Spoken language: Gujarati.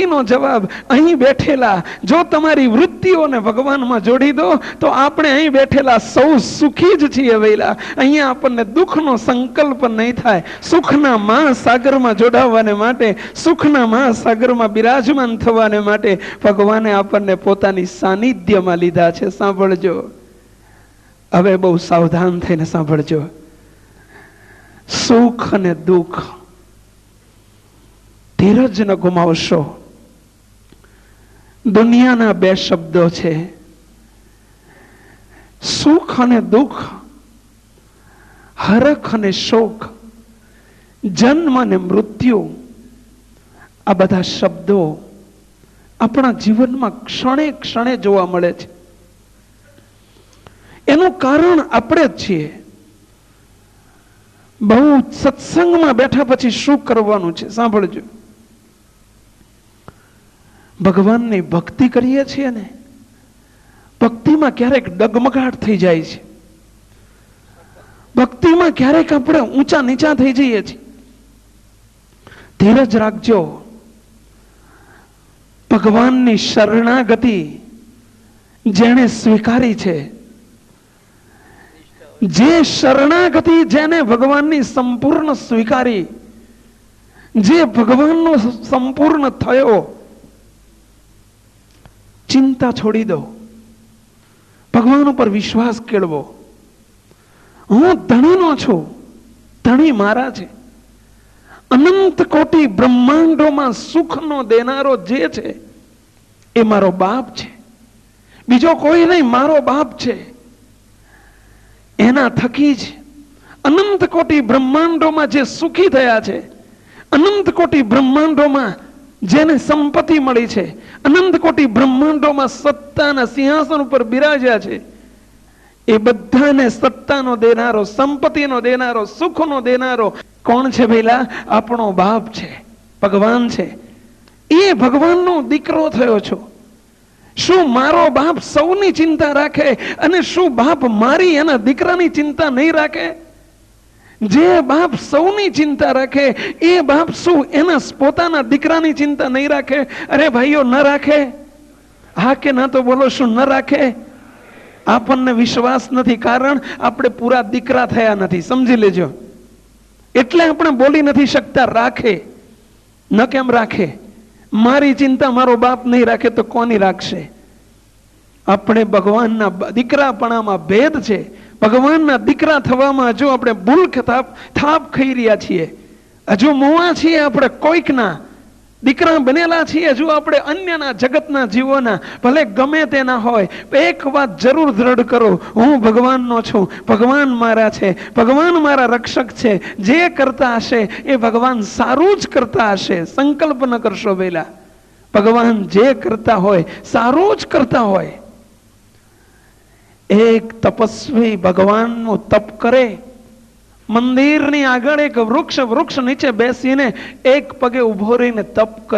નો જવાબ અહીં બેઠેલા જો તમારી વૃત્તિઓને ભગવાનમાં જોડી દો તો આપણે અહીં બેઠેલા સૌ સુખી જ છીએ વૈલા. અહીંયા આપણને દુઃખનો સંકલ્પ નહીં થાય. સુખના મહાસાગરમાં જોડાવાને માટે, સુખના મહાસાગરમાં બિરાજમાન થવાને માટે ભગવાને આપણને પોતાની સાનિધ્યમાં લીધા છે. સાંભળજો, હવે બહુ સાવધાન થઈને સાંભળજો. સુખ અને દુઃખ, ધીરજ ન ગુમાવશો. દુનિયાના બે શબ્દો છે, સુખ અને દુઃખ, હરખ અને શોક, જન્મ અને મૃત્યુ. આ બધા શબ્દો આપણા જીવનમાં ક્ષણે ક્ષણે જોવા મળે છે. એનું કારણ આપણે જ છીએ. બહુ સત્સંગમાં બેઠા પછી શું કરવાનું છે સાંભળજો. ભગવાનની ભક્તિ કરીએ છીએ ને, ભક્તિમાં ક્યારેક ડગમગાટ થઈ જાય છે. ભક્તિમાં ક્યારેક આપણે ઊંચા નીચા થઈ જઈએ છીએ. ધીરજ રાખજો. ભગવાનની શરણાગતિ જેણે સ્વીકારી છે, જે શરણાગતિ જેને ભગવાનની સંપૂર્ણ સ્વીકારી, જે ભગવાનનો સંપૂર્ણ થયો, ચિંતા છોડી દો, ભગવાન ઉપર વિશ્વાસ કેળવો. હું ધણીનો છું, ધણી મારા છે. અનંત કોટી બ્રહ્માંડોમાં સુખનો દેનારો જે છે એ મારો બાપ છે, બીજો કોઈ નહીં, મારો બાપ છે. એના થકી જ અનંત કોટી બ્રહ્માંડોમાં જે સુખી થયા છે, અનંત કોટી બ્રહ્માંડોમાં જેને સંપત્તિ મળી છે, અનંત કોટી બ્રહ્માંડોમાં સત્તાના સિંહાસન ઉપર બિરાજ્યા છે, એ બધાને સત્તાનો દેનારો, સંપત્તિનો દેનારો, સુખનો દેનારો કોણ છે ભઈલા? આપણો બાપ છે, ભગવાન છે. એ ભગવાનનો દીકરો થયો છો. શું મારો બાપ સૌની ચિંતા રાખે અને શું બાપ મારી એના દીકરાની ચિંતા નહીં રાખે? જે બાપ સૌની ચિંતા રાખે એ બાપ શું એના પોતાના દીકરાની ચિંતા નહીં રાખે? અરે ભાઈઓ, ન રાખે? હા કે ના તો બોલો, શું ન રાખે? આપણને વિશ્વાસ નથી, કારણ આપણે પૂરા દીકરા થયા નથી. સમજી લેજો. એટલે આપણે બોલી નથી શકતા રાખે. ન કેમ રાખે? મારી ચિંતા મારો બાપ નહીં રાખે તો કોની રાખશે? આપણે ભગવાનના દીકરાપણામાં ભેદ છે. ભગવાનના દીકરા થવામાં હજુ આપણે ભૂલ થાપ ખાઈ રહ્યા છીએ. હજુ મોવા છીએ આપણે, કોઈકના દીકરા બનેલા છીએ. હજુ આપણે અન્યના, જગતના જીવોના, ભલે ગમે તેના હોય. એક વાત જરૂર દ્રઢ કરો, હું ભગવાનનો છું, ભગવાન મારા છે, ભગવાન મારા રક્ષક છે. જે કરતા હશે એ ભગવાન સારું જ કરતા હશે. સંકલ્પ ન કરશો બેલા. ભગવાન જે કરતા હોય સારું જ કરતા હોય. એક તપસ્વી ભગવાનનું તપ કરે, મંદિરની આગળ એક વૃક્ષ નીચે બેસીને એક પગે ઉભો રહીને તપ કરે.